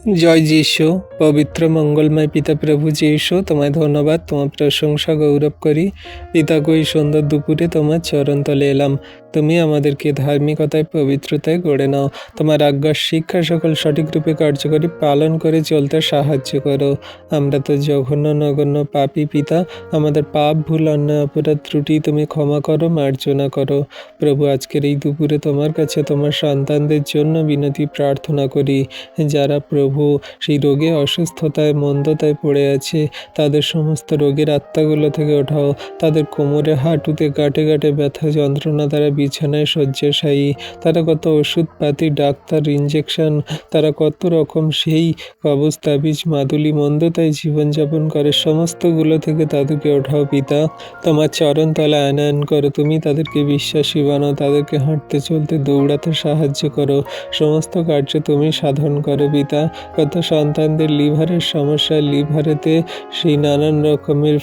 জয় যীশু। পবিত্র মঙ্গলময় পিতা প্রভু যীশু, তোমায় ধন্যবাদ, তোমার প্রশংসা গৌরব করি। পিতা গো, এই সুন্দর দুপুরে তোমার চরণ তলে এলাম। তুমি আমাদেরকে ধার্মিকতায় পবিত্রতায় গড়ে নাও। তোমার আজ্ঞার শিক্ষা সকল সঠিক রূপে কার্যকরী পালন করে চলতে সাহায্য করো। আমরা তো জঘন্য নগণ্য পাপী পিতা, আমাদের পাপ ভুল অন্যায় অপরাধ ত্রুটি তুমি ক্ষমা করো, মার্জনা করো। প্রভু, আজকের এই দুপুরে তোমার কাছে তোমার সন্তানদের জন্য বিনতি প্রার্থনা করি, যারা প্রভু সেই রোগে অসুস্থতায় মন্দতায় পড়ে আছে, তাদের সমস্ত রোগের আত্মাগুলো থেকে ওঠাও। তাদের কোমরে হাঁটুতে গাঁটে গাঁটে ব্যথা যন্ত্রণা, তারা বিছানায় শয্যাশায়ী, তারা কত ওষুধপাতি, ডাক্তার, ইঞ্জেকশন, তারা কত রকম সেই কবজ তাবিজ মাদুলি মন্দতায় জীবনযাপন করে, সমস্তগুলো থেকে তাদেরকে ওঠাও পিতা। তোমার চরণ তলে আনয়ন করো। তুমি তাদেরকে বিশ্বাসী বানাও, তাদেরকে হাঁটতে চলতে দৌড়াতে সাহায্য করো। সমস্ত কার্য তুমি সাধন করো পিতা। কত সন্তানদের লিভারের সমস্যা, লিভারেতে সেই নানান রকমের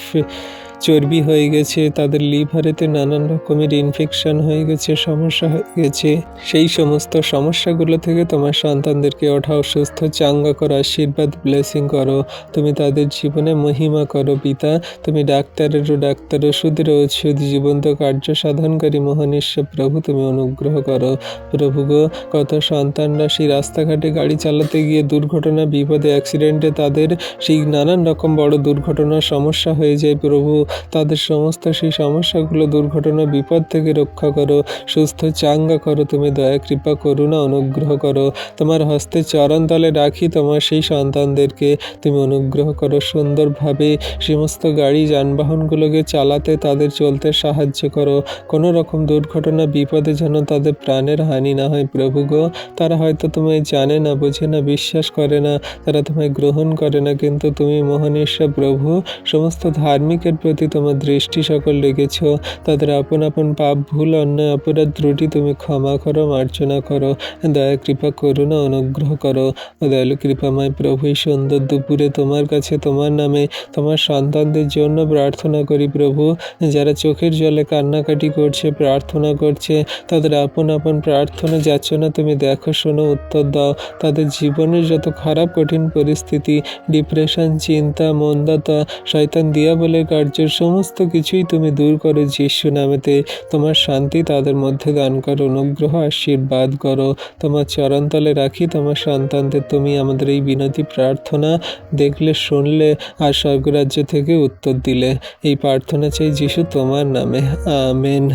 চর্বি হয়ে গেছে, তাদের লিভারেতে নানান রকমের ইনফেকশন হয়ে গেছে, সমস্যা হয়ে গেছে। সেই সমস্ত সমস্যাগুলো থেকে তোমার সন্তানদেরকে ওঠাও, সুস্থ চাঙ্গা করো, আশীর্বাদ ব্লেসিং করো। তুমি তাদের জীবনে মহিমা করো পিতা। তুমি ডাক্তারেরও ডাক্তার, ওষুধেরও ওষুধ, জীবন্ত কার্য সাধনকারী মহান ঈশ্বর প্রভু, তুমি অনুগ্রহ করো। প্রভু গো, কত সন্তানরা সেই রাস্তাঘাটে গাড়ি চালাতে গিয়ে দুর্ঘটনা, বিপদে, অ্যাক্সিডেন্টে তাদের সেই নানান রকম বড় দুর্ঘটনার সমস্যা হয়ে যায়। প্রভু, তাদের সমস্ত সেই সমস্যাগুলো, দুর্ঘটনা, বিপদ থেকে রক্ষা করো, সুস্থ চাঙ্গা করো। তুমি দয়া কৃপা করুণা অনুগ্রহ করো। তোমার হস্তে চরণ তলে রাখি তোমার সেই সন্তানদেরকে। তুমি অনুগ্রহ করো সুন্দরভাবে সমস্ত গাড়ি যানবাহনগুলোকে চালাতে, তাদের চলতে সাহায্য করো। কোনো রকম দুর্ঘটনা, বিপদে যেন তাদের প্রাণের হানি না হয়। প্রভু গো, তারা হয়তো তোমায় জানে না, বোঝে না, বিশ্বাস করে না, তারা তোমায় গ্রহণ করে না, কিন্তু তুমি মহান ঈশ্বর প্রভু, সমস্ত ধার্মিকের প্রতি তোমার দৃষ্টি সকল রেখেছ। তাদের আপন আপন পাপ ভুল অন্যায় অপরাধ ত্রুটি তুমি ক্ষমা করো, মার্জনা করো। দয়া কৃপা করুণা অনুগ্রহ করো। দয়ালু কৃপাময় প্রভু, এই সুন্দর দুপুরে তোমার কাছে তোমার নামে তোমার সন্তানদের জন্য প্রার্থনা করি প্রভু, যারা চোখের জলে কান্নাকাটি করছে, প্রার্থনা করছে, তাদের আপন আপন প্রার্থনা যাচনা তুমি দেখো, শোনো, উত্তর দাও। তাদের জীবনের যত খারাপ কঠিন পরিস্থিতি, ডিপ্রেশন, চিন্তা, মন্দতা, শয়তান দিয়াবলের কার্য, সমস্ত কিছুই তুমি দূর করো যিশু নামেতে। তোমার শান্তি তাদের মধ্যে দান করো, অনুগ্রহ আশীর্বাদ করো। তোমার চরণতলে রাখি তোমার সন্তানদের। তুমি আমাদের এই বিনতি প্রার্থনা দেখলে, শুনলে, আর স্বর্গরাজ্য থেকে উত্তর দিলে। এই প্রার্থনা চাই যিশু তোমার নামে, আমেন।